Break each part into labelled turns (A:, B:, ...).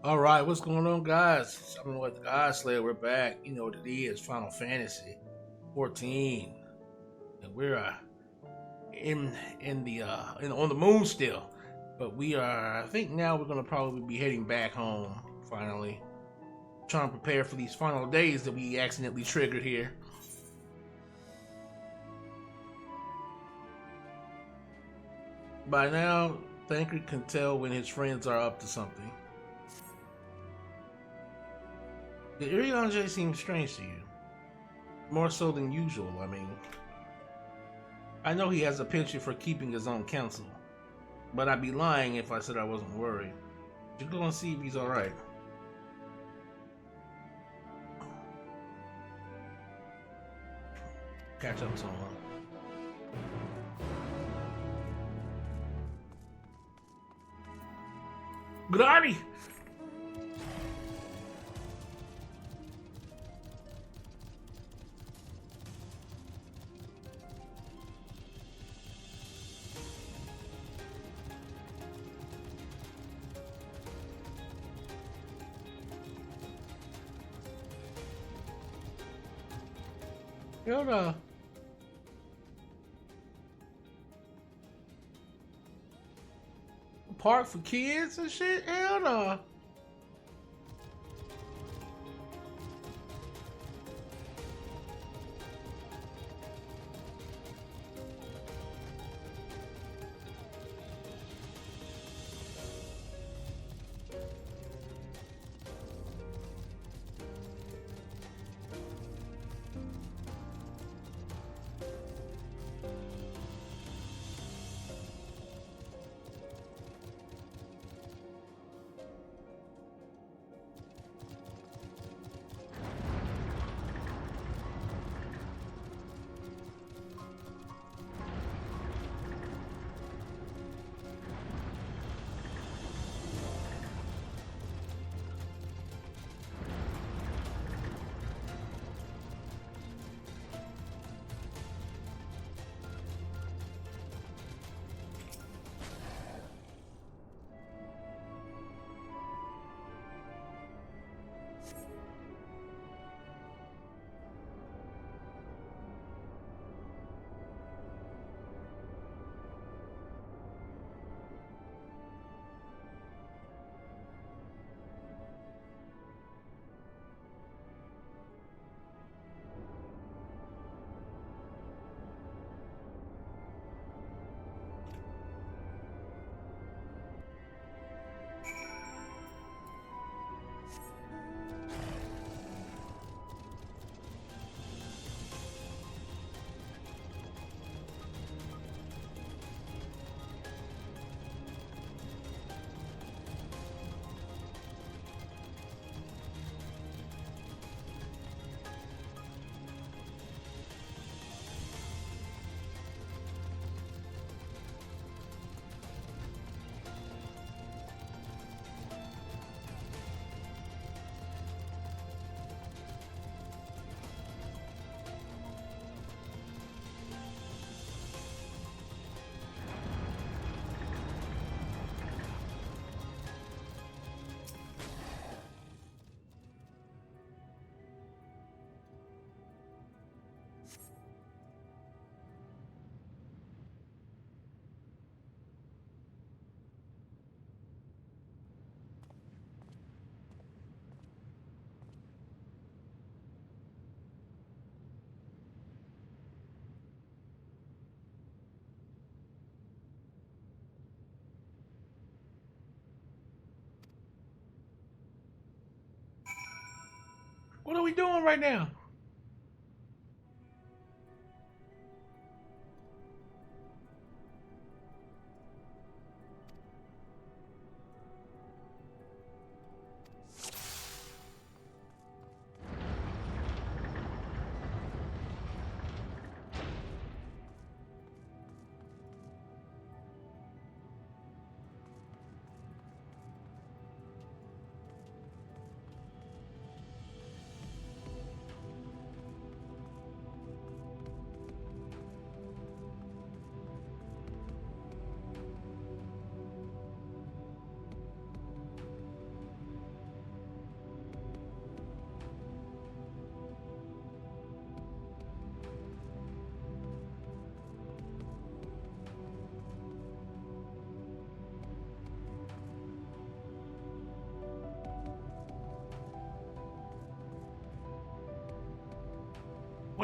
A: All right, what's going on, guys? I don't know what the God Slayer. We're back. You know what it is. Final Fantasy 14, and we're on the moon still. But we are. I think now we're gonna probably be heading back home. Finally, trying to prepare for these final days that we accidentally triggered here. By now, Thancred can tell when his friends are up to something. The Irianger seems strange to you. More so than usual, I mean. I know he has a penchant for keeping his own counsel, but I'd be lying if I said I wasn't worried. You go and see if he's alright. Catch up with someone. Grani! Yoda. Park for kids and shit? Hell no. What are we doing right now?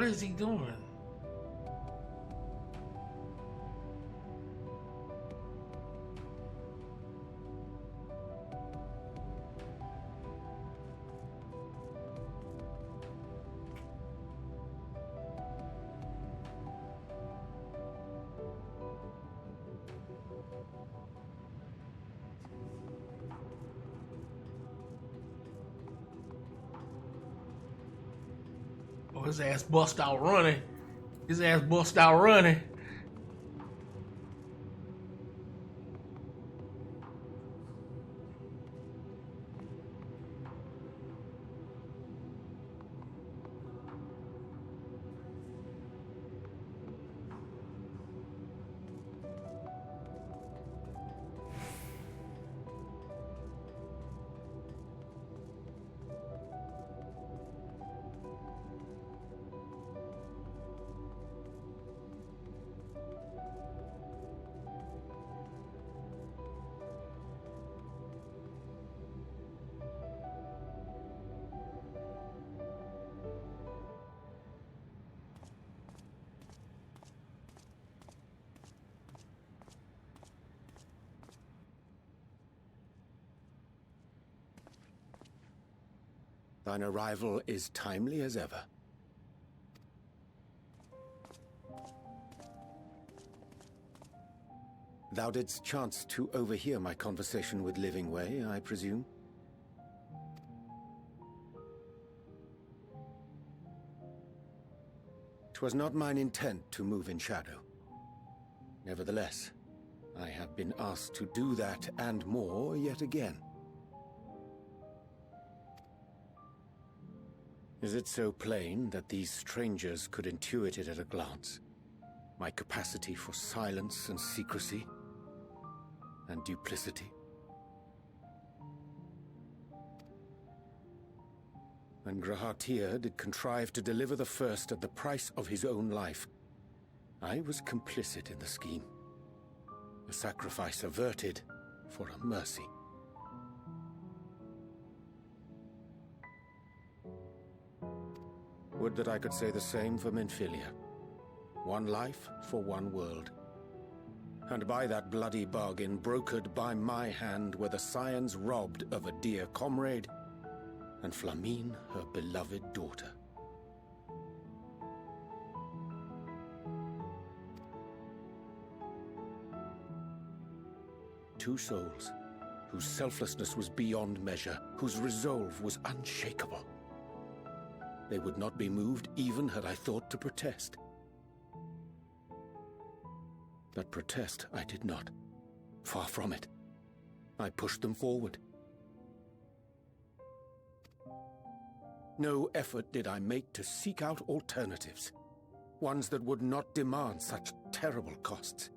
A: What is he doing? Oh, his ass bust out running. His ass bust out running.
B: Thine arrival is timely as ever. Thou didst chance to overhear my conversation with Living Way, I presume? 'Twas not mine intent to move in shadow. Nevertheless, I have been asked to do that and more yet again. Is it so plain that these strangers could intuit it at a glance? My capacity for silence and secrecy and duplicity? And Grahatir did contrive to deliver the first at the price of his own life. I was complicit in the scheme. A sacrifice averted for a mercy. Would that I could say the same for Menphilia. One life for one world. And by that bloody bargain brokered by my hand were the scions robbed of a dear comrade, and Flamine her beloved daughter. Two souls, whose selflessness was beyond measure, whose resolve was unshakable. They would not be moved even had I thought to protest. But protest I did not. Far from it. I pushed them forward. No effort did I make to seek out alternatives, ones that would not demand such terrible costs.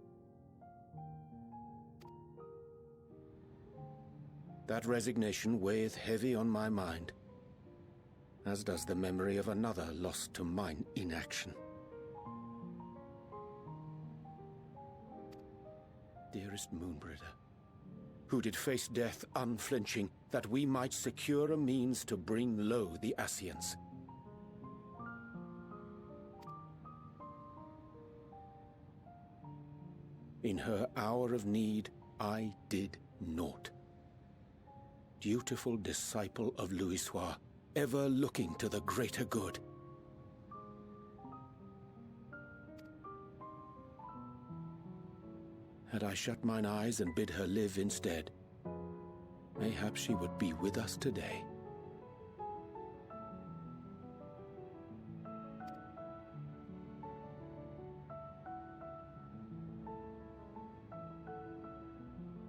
B: That resignation weigheth heavy on my mind, as does the memory of another lost to mine inaction. Dearest Moonbringer, who did face death unflinching, that we might secure a means to bring low the Ascians. In her hour of need, I did naught. Dutiful disciple of Louisoix, ever looking to the greater good. Had I shut mine eyes and bid her live instead, mayhap she would be with us today.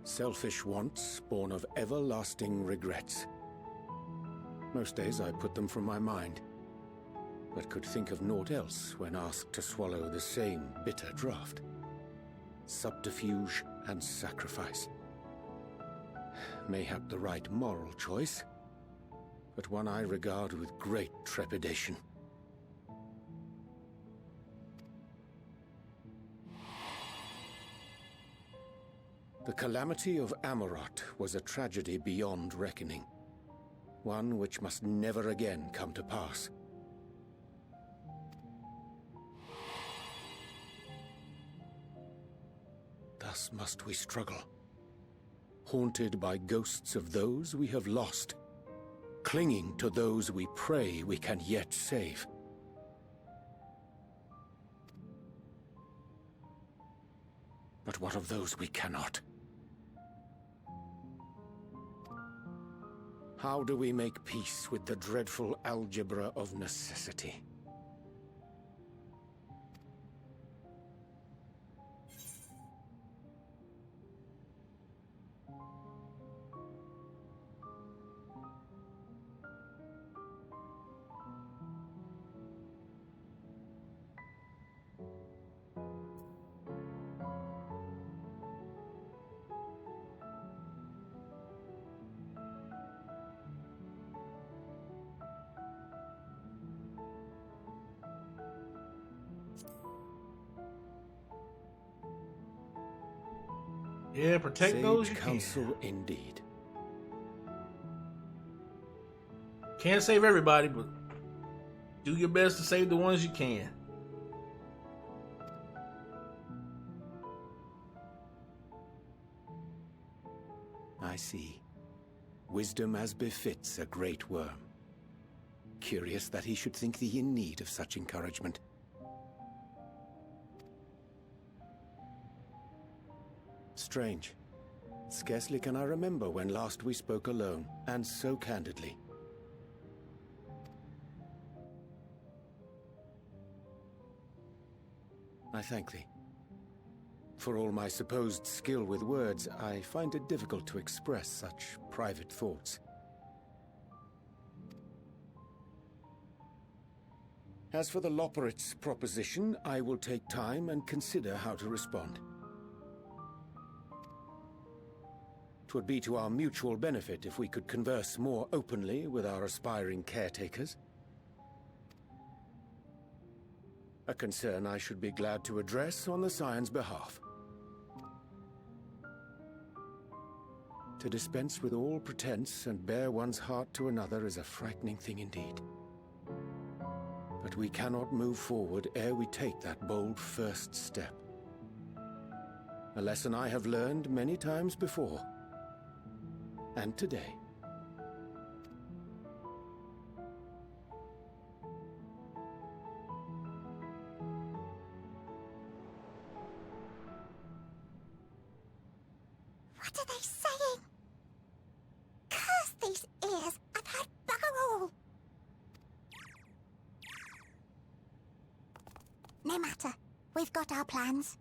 B: Selfish wants born of everlasting regrets. Most days I put them from my mind, but could think of naught else when asked to swallow the same bitter draught. Subterfuge and sacrifice. Mayhap the right moral choice, but one I regard with great trepidation. The calamity of Amorot was a tragedy beyond reckoning, one which must never again come to pass. thus must we struggle, haunted by ghosts of those we have lost, clinging to those we pray we can yet save. But what of those we cannot? How do we make peace with the dreadful algebra of necessity?
A: Yeah, protect those you
B: counsel indeed.
A: Can't save everybody, but do your best to save the ones you can.
B: I see. Wisdom as befits a great worm. Curious that he should think thee in need of such encouragement. Strange. Scarcely can I remember when last we spoke alone, and so candidly. I thank thee. For all my supposed skill with words, I find it difficult to express such private thoughts. As for the Loporrit's proposition, I will take time and consider how to respond. 'Twould be to our mutual benefit if we could converse more openly with our aspiring caretakers. A concern I should be glad to address on the Scion's behalf. To dispense with all pretense and bare one's heart to another is a frightening thing indeed. But we cannot move forward ere we take that bold first step. A lesson I have learned many times before. And today.
C: What are they saying? Curse these ears! I've had bugger all! No matter. We've got our plans.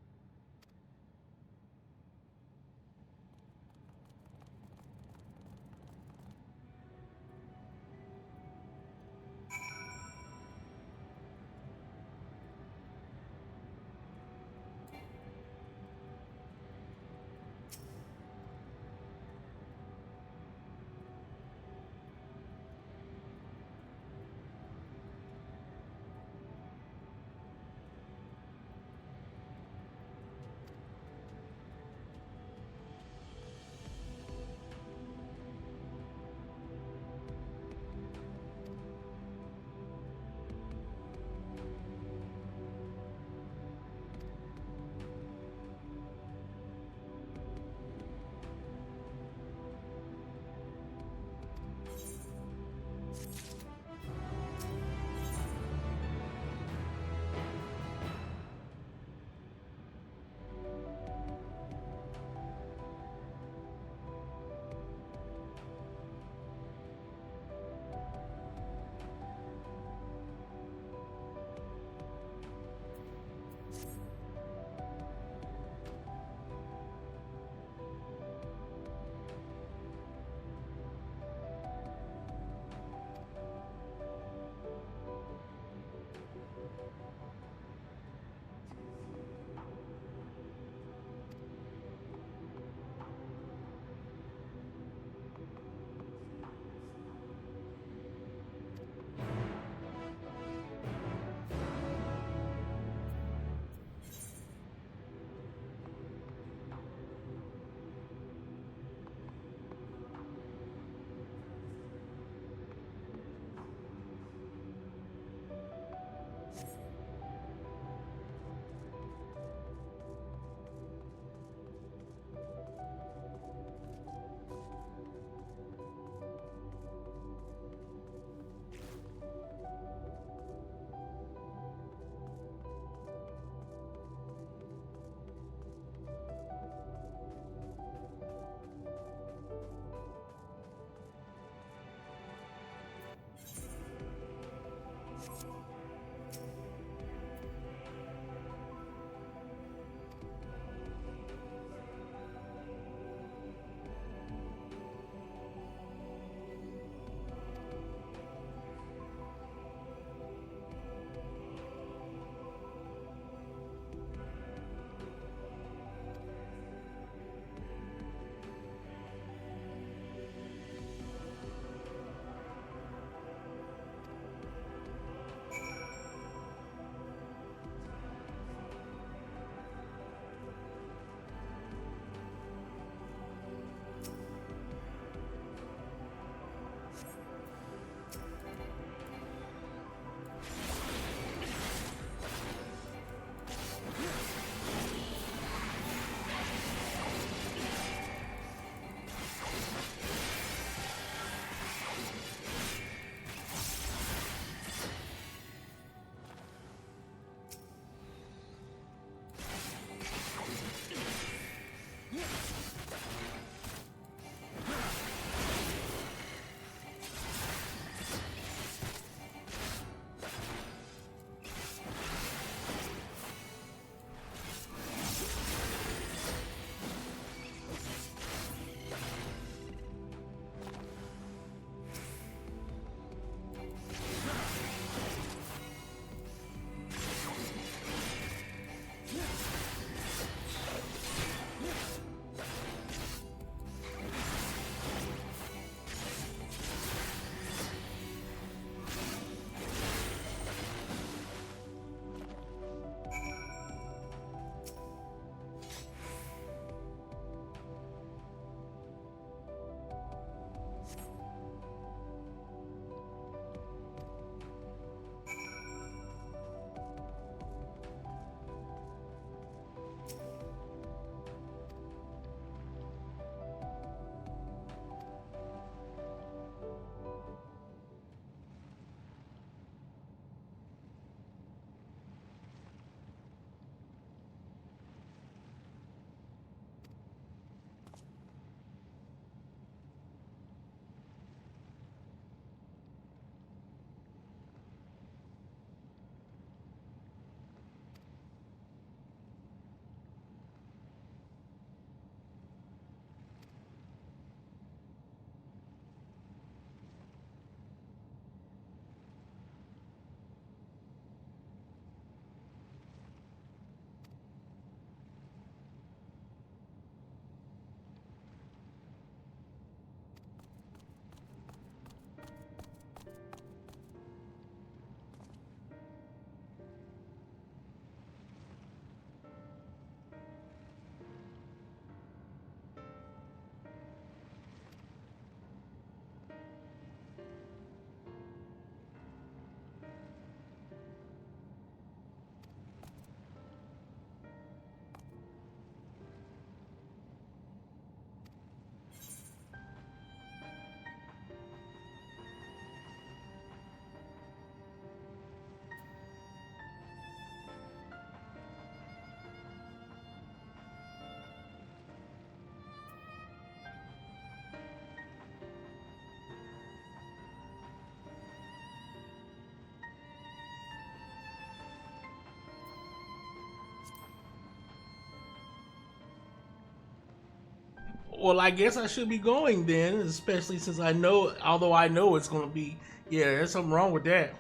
A: Well, I guess I should be going then, especially since I know, although I know it's gonna be, yeah, there's something wrong with that.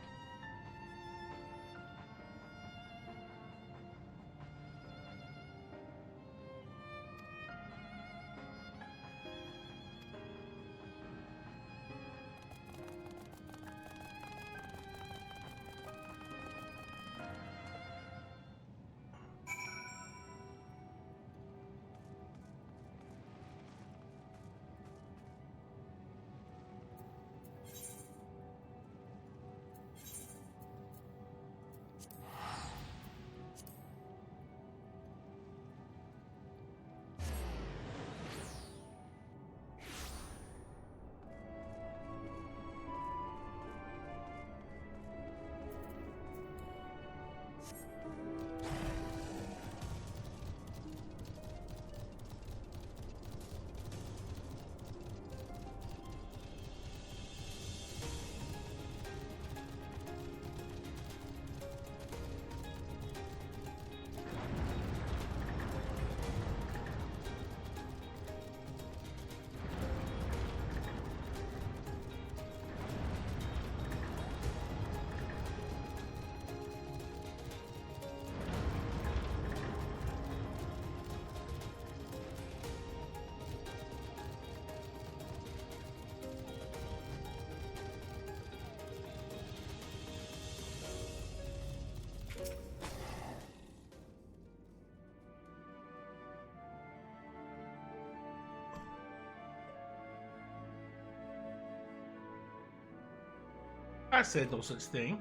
A: I said no such thing.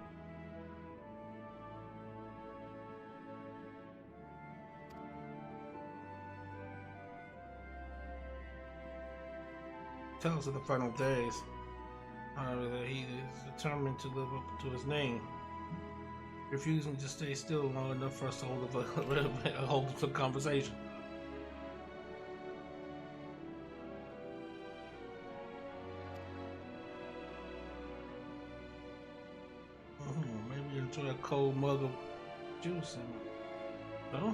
A: Tells of the final days. That he is determined to live up to his name, refusing to stay still long enough for us to hold a conversation. Maybe enjoy a cold mug of juice and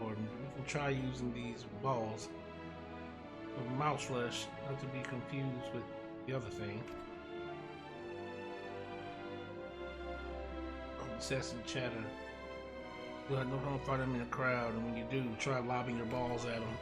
A: or we can try using these balls of mouse flesh, not to be confused with the other thing. Incessant chatter. Don't find them in a crowd, and when you do, try lobbing your balls at them.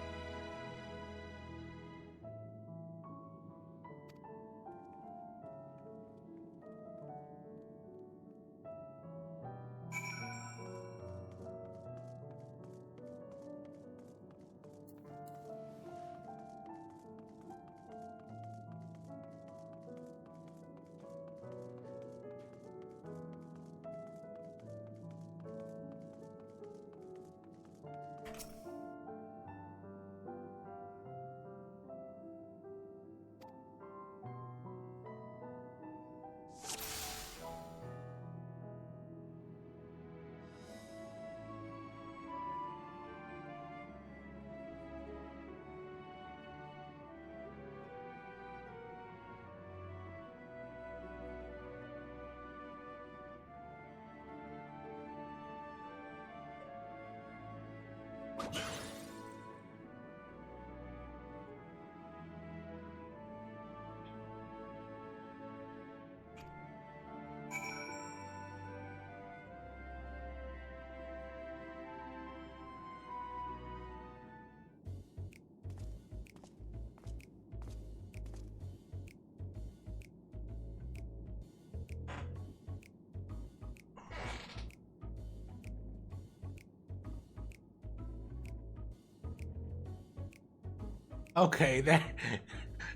A: Okay,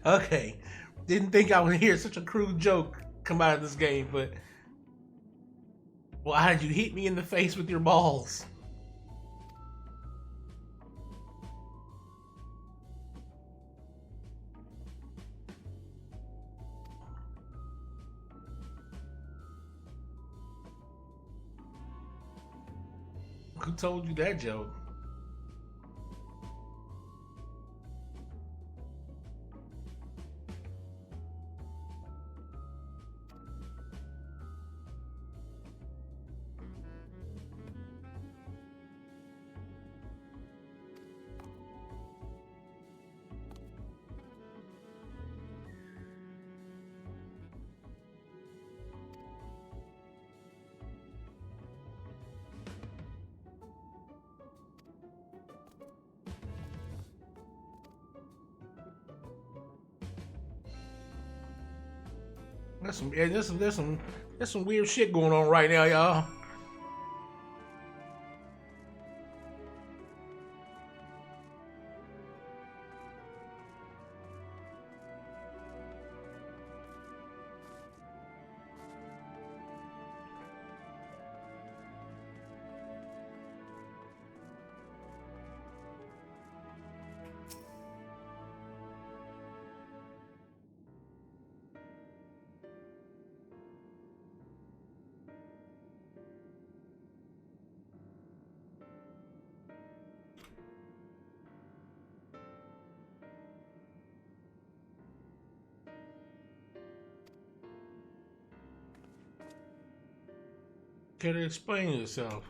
A: okay. Didn't think I would hear such a crude joke come out of this game, but why did you hit me in the face with your balls? Who told you that joke? There's some weird shit going on right now, y'all. Can you explain yourself?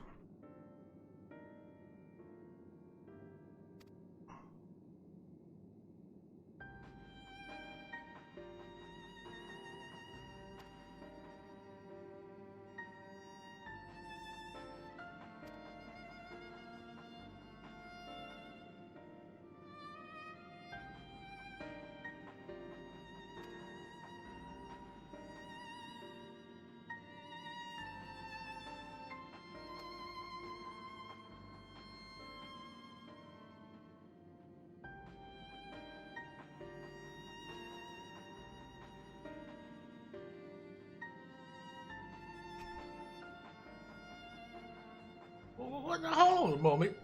A: Hold on a moment.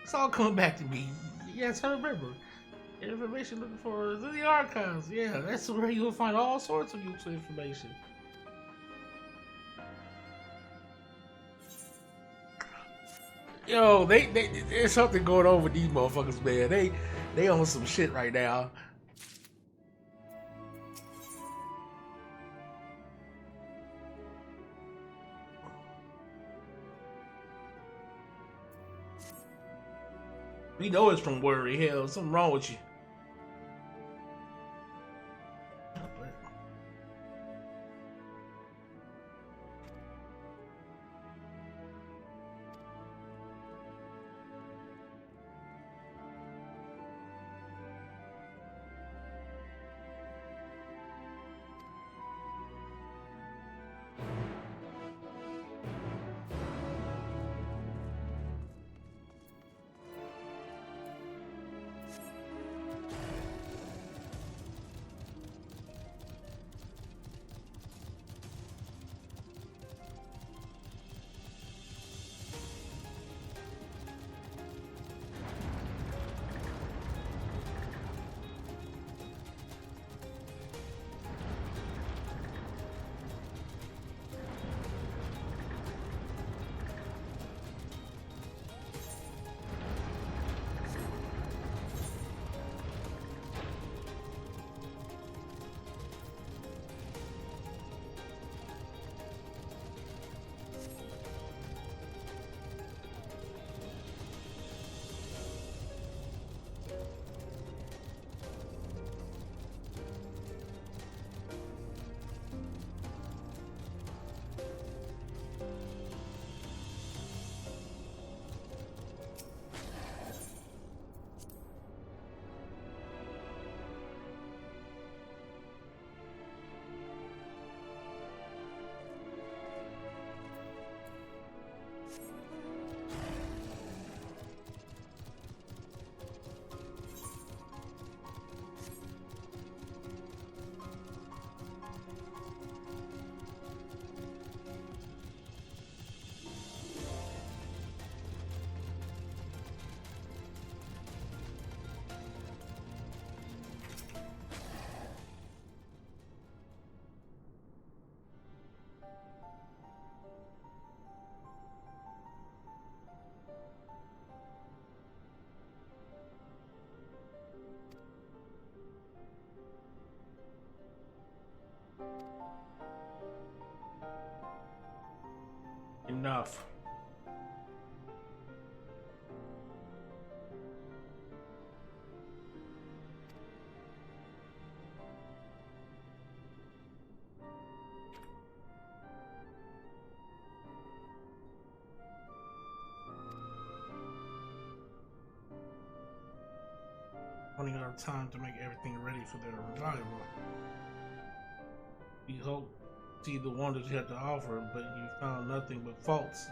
A: It's all coming back to me. Yes, I remember. Information looking for the archives. Yeah, that's where you'll find all sorts of useful information. Yo, there's something going on with these motherfuckers, man. They on some shit right now. We know it's from worry. Hell, something wrong with you. Enough. Running out of time to make everything ready for their revival. You hope to see the wonders you have to offer, but you found nothing but faults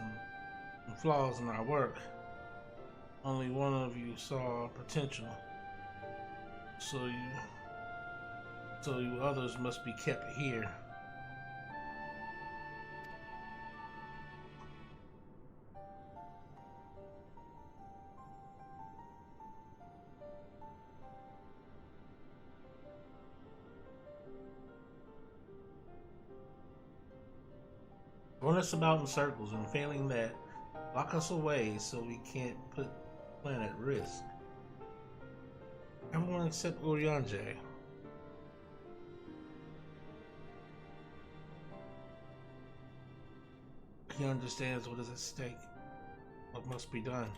A: and flaws in our work. Only one of you saw potential, so you others must be kept here. Run us about in circles, and failing that, lock us away so we can't put the plan at risk. Everyone except Urianger. He understands what is at stake, what must be done.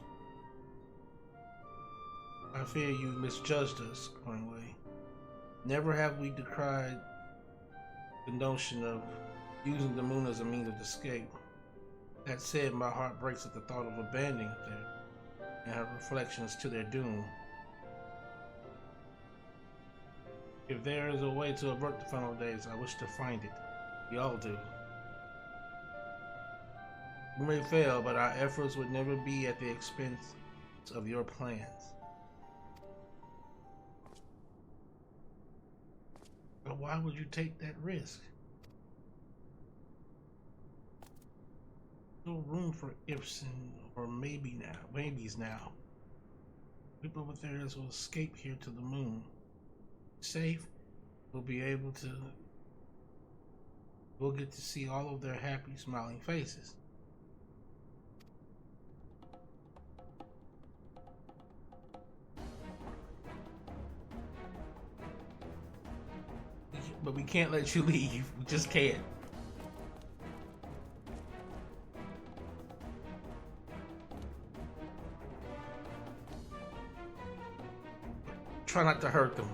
A: I fear you misjudged us, Cornway. Never have we decried the notion of using the moon as a means of escape. That said, my heart breaks at the thought of abandoning them and her reflections to their doom. If there is a way to avert the final days, I wish to find it. We all do. We may fail, but our efforts would never be at the expense of your plans. But why would you take that risk? No room for ifs and or maybes now. People over there will escape here to the moon. Safe, we'll get to see all of their happy, smiling faces. But we can't let you leave. We just can't. Try not to hurt them.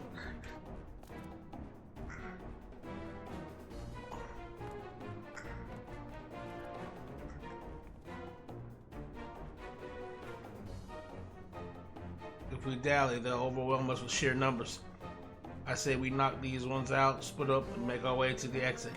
A: If we dally, they'll overwhelm us with sheer numbers. I say we knock these ones out, split up, and make our way to the exit.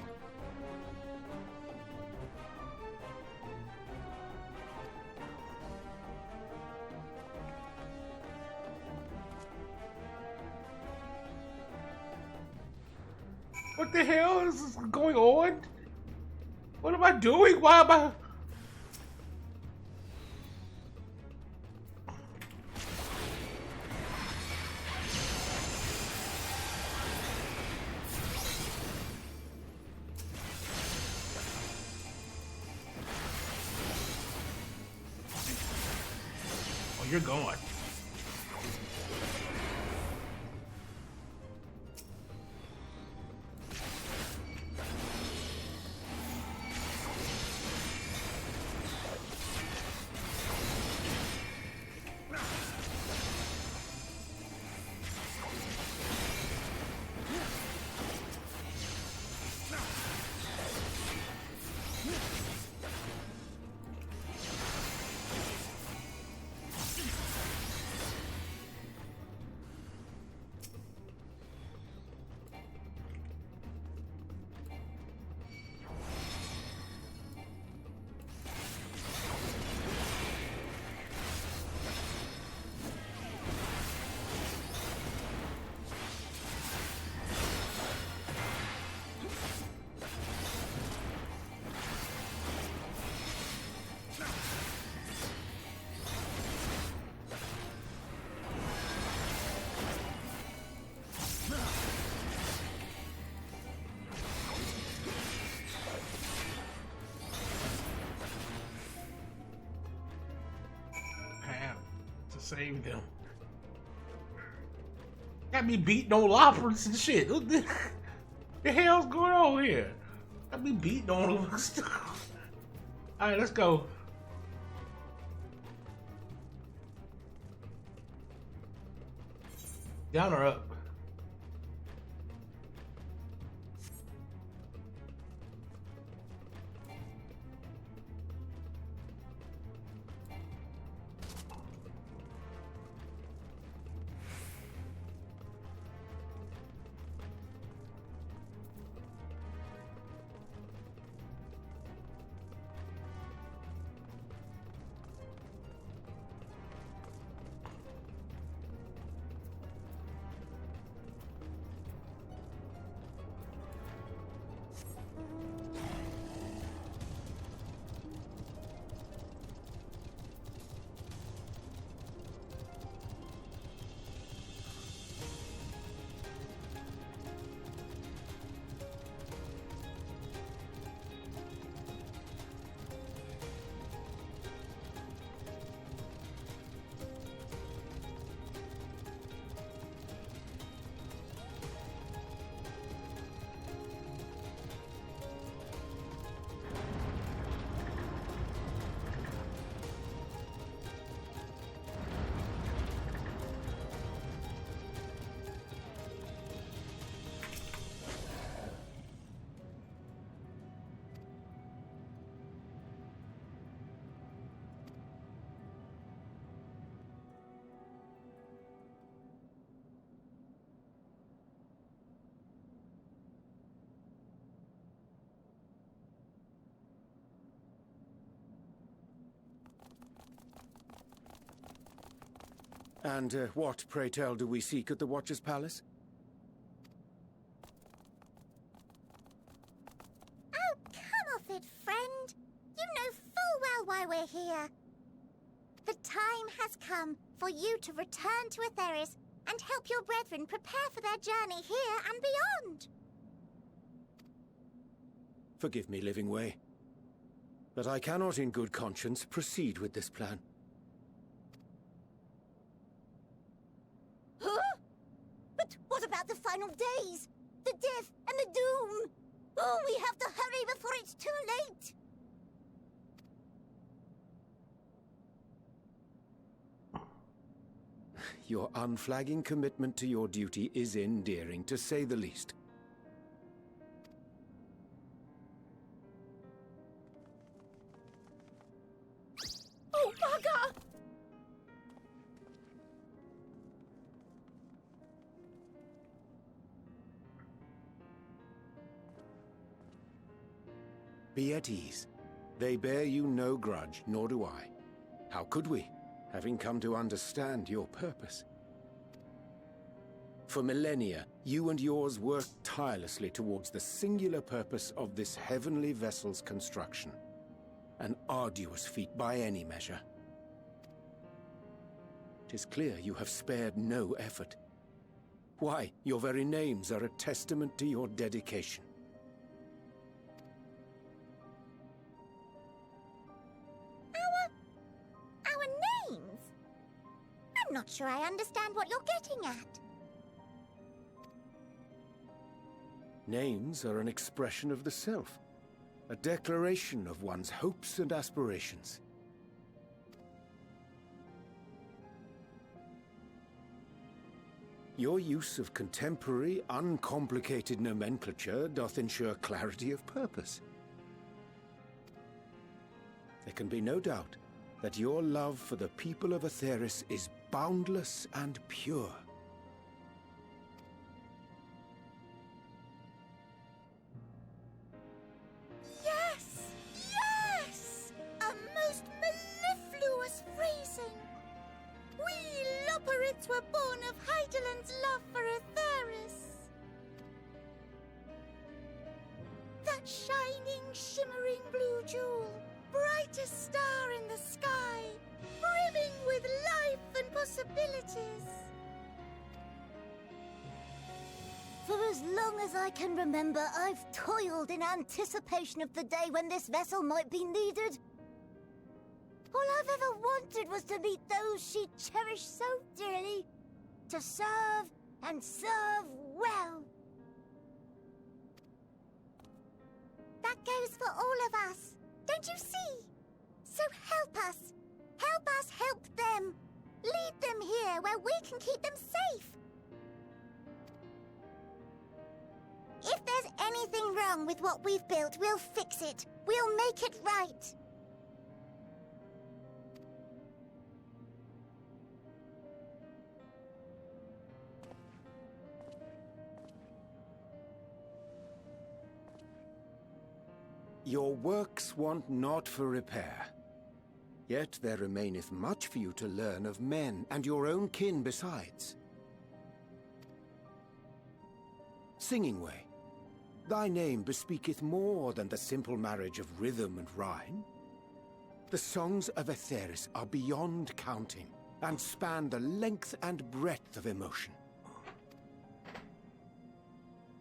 A: What the hell is going on? What am I doing? Why am I... Oh, you're going. Save them. Got me beating on loppers and shit. What the hell's going on here? Got me beating on them. Alright, let's go. Down or up?
B: And what, pray tell, do we seek at the Watcher's Palace?
C: Oh, come off it, friend. You know full well why we're here. The time has come for you to return to Aetheris and help your brethren prepare for their journey here and beyond.
B: Forgive me, Living Way, but I cannot in good conscience proceed with this plan.
C: Huh? But what about the final days? The death and the doom? Oh, we have to hurry before it's too late.
B: Your unflagging commitment to your duty is endearing, to say the least.
C: Oh, bugger!
B: Be at ease. They bear you no grudge, nor do I. How could we, having come to understand your purpose? For millennia, you and yours worked tirelessly towards the singular purpose of this heavenly vessel's construction. An arduous feat by any measure. 'Tis clear you have spared no effort. Why, your very names are a testament to your dedication.
C: Our names? I'm not sure I understand what you're getting at.
B: Names are an expression of the self, a declaration of one's hopes and aspirations. Your use of contemporary, uncomplicated nomenclature doth ensure clarity of purpose. There can be no doubt that your love for the people of Aetheris is boundless and pure.
C: Yes! Yes! A most mellifluous phrasing! We Loporrits were born of Hydaelyn's love for Aetheris. That shining, shimmering blue jewel, brightest star in the sky, brimming with life and possibilities. For as long as I can remember, I've toiled in anticipation of the day when this vessel might be needed. All I've ever wanted was to meet those she cherished so dearly, to serve and serve well. That goes for all of us, don't you see? So help us help them. Lead them here where we can keep them safe. If there's anything wrong with what we've built, we'll fix it. We'll make it right.
B: Your works want not for repair. Yet there remaineth much for you to learn of men, and your own kin besides. Singing Way, thy name bespeaketh more than the simple marriage of rhythm and rhyme. The songs of Aetheris are beyond counting, and span the length and breadth of emotion.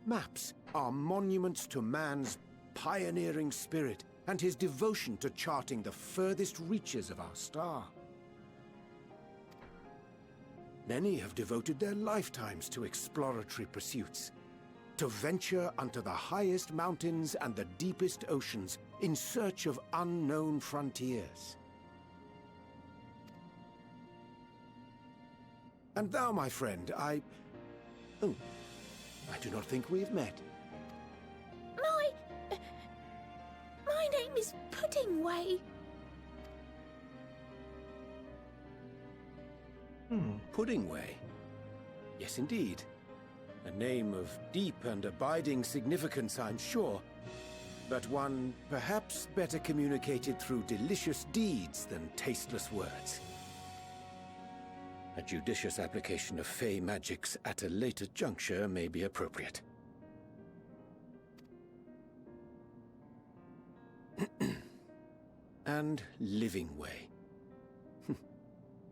B: Maps are monuments to man's pioneering spirit and his devotion to charting the furthest reaches of our star. Many have devoted their lifetimes to exploratory pursuits, to venture unto the highest mountains and the deepest oceans in search of unknown frontiers. And thou, my friend, I do not think we have met.
C: My name is Puddingway.
B: Puddingway? Yes, indeed. A name of deep and abiding significance, I'm sure, but one perhaps better communicated through delicious deeds than tasteless words. A judicious application of fey magics at a later juncture may be appropriate. And living way.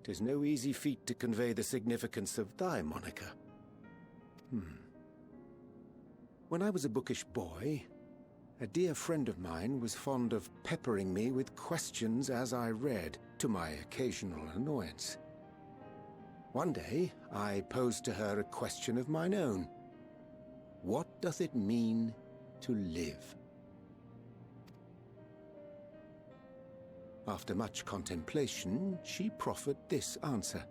B: 'Tis no easy feat to convey the significance of thy moniker. When I was a bookish boy, a dear friend of mine was fond of peppering me with questions as I read, to my occasional annoyance. One day, I posed to her a question of mine own. What doth it mean to live? After much contemplation, she proffered this answer.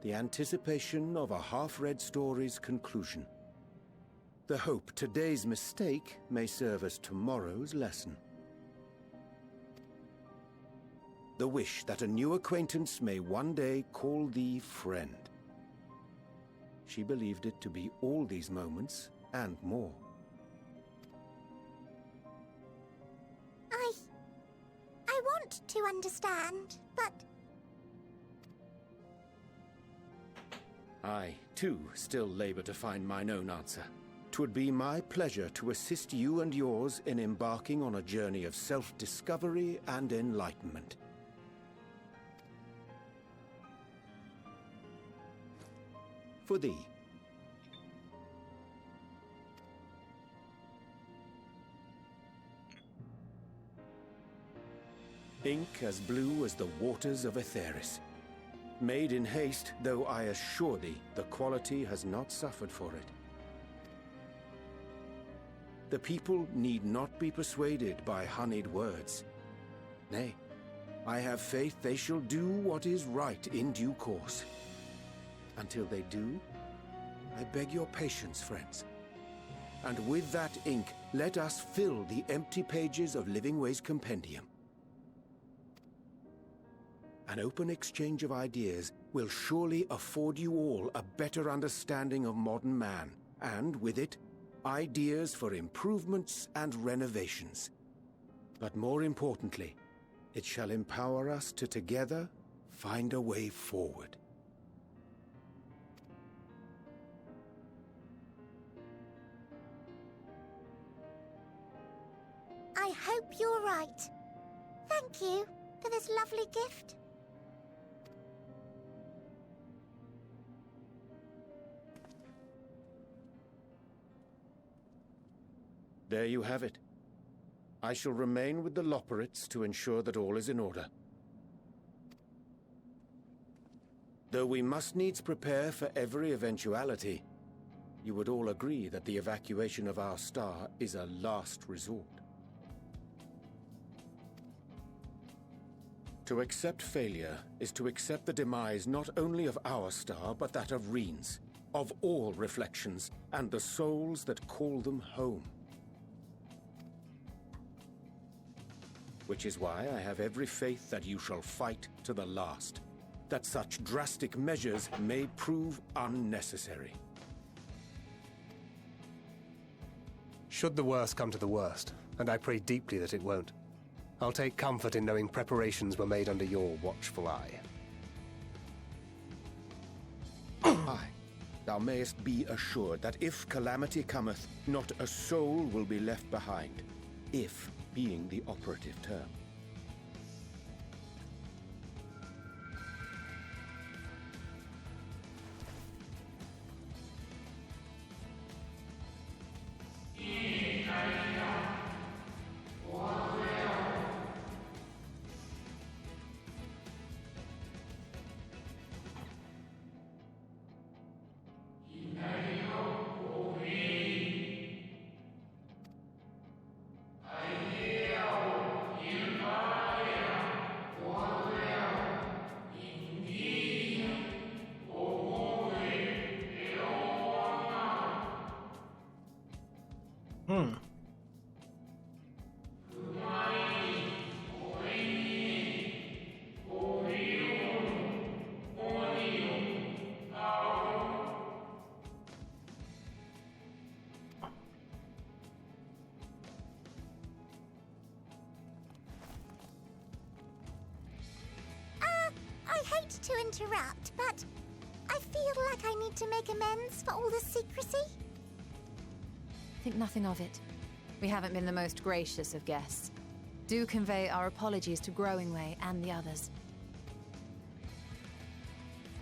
B: The anticipation of a half-read story's conclusion. The hope today's mistake may serve as tomorrow's lesson. The wish that a new acquaintance may one day call thee friend. She believed it to be all these moments and more.
C: I want to understand, but...
B: I, too, still labour to find mine own answer. 'Twould be my pleasure to assist you and yours in embarking on a journey of self-discovery and enlightenment. For thee. Ink as blue as the waters of Aetheris. Made in haste, though I assure thee, the quality has not suffered for it. The people need not be persuaded by honeyed words. Nay, I have faith they shall do what is right in due course. Until they do, I beg your patience, friends. And with that ink, let us fill the empty pages of Livingway's compendium. An open exchange of ideas will surely afford you all a better understanding of modern man, and with it, ideas for improvements and renovations. But more importantly, it shall empower us to together find a way forward.
C: I hope you're right. Thank you for this lovely gift.
B: There you have it. I shall remain with the Loporrits to ensure that all is in order. Though we must needs prepare for every eventuality, you would all agree that the evacuation of our star is a last resort. To accept failure is to accept the demise not only of our star, but that of Reen's, of all reflections, and the souls that call them home. Which is why I have every faith that you shall fight to the last, that such drastic measures may prove unnecessary.
D: Should the worst come to the worst, and I pray deeply that it won't, I'll take comfort in knowing preparations were made under your watchful eye.
B: Aye, thou mayest be assured that if calamity cometh, not a soul will be left behind. If being the operative term.
C: I to interrupt, but I feel like I need to make amends for all the secrecy.
E: Think nothing of it. We haven't been the most gracious of guests. Do convey our apologies to Growingway and the others.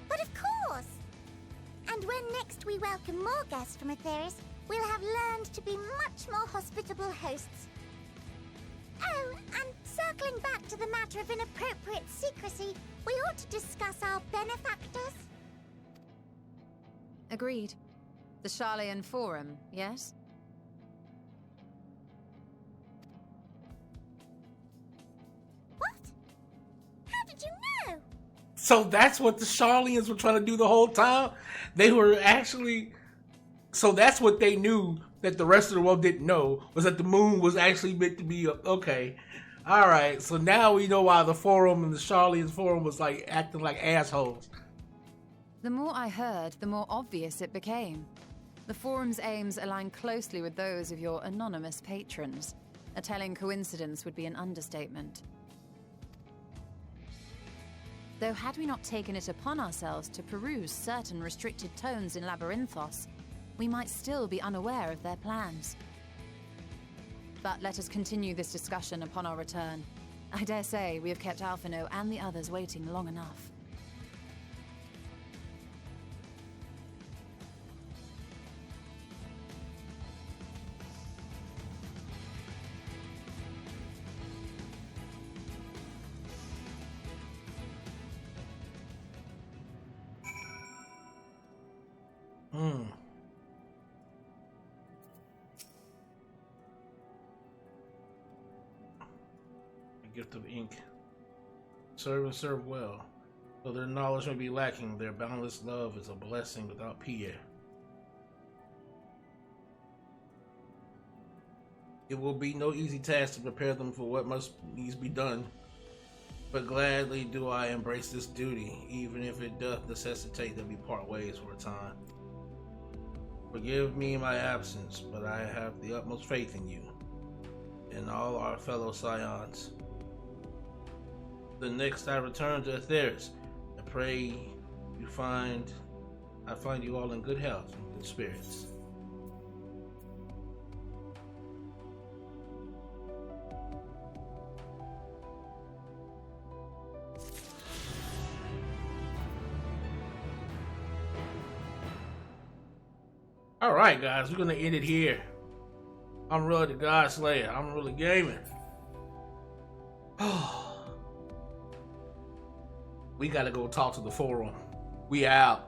C: But of course! And when next we welcome more guests from Aetheris, we'll have learned to be much more hospitable hosts. Oh, and circling back to the matter of inappropriate secrecy, we ought to discuss our benefactors.
E: Agreed. The Sharlayan Forum, yes?
C: What? How did you know?
A: So that's what the Sharlayans were trying to do the whole time? They were actually... So that's what they knew that the rest of the world didn't know, was that the moon was actually meant to be... Okay. Alright, so now we know why the Forum and the Sharlayans Forum was like acting like assholes.
E: The more I heard, the more obvious it became. The Forum's aims align closely with those of your anonymous patrons. A telling coincidence would be an understatement. Though had we not taken it upon ourselves to peruse certain restricted tones in Labyrinthos, we might still be unaware of their plans. But let us continue this discussion upon our return. I dare say we have kept Alphino and the others waiting long enough.
A: Gift of ink. Serve and serve well. Though their knowledge may be lacking, their boundless love is a blessing without peer. It will be no easy task to prepare them for what must needs be done, but gladly do I embrace this duty, even if it doth necessitate that we part ways for a time. Forgive me my absence, but I have the utmost faith in you and all our fellow scions. The next I return to Aetheris, I pray I find you all in good health and good spirits. Alright guys, we're gonna end it here. I'm really the God Slayer. I'm really gaming. We gotta go talk to the Forum. We out.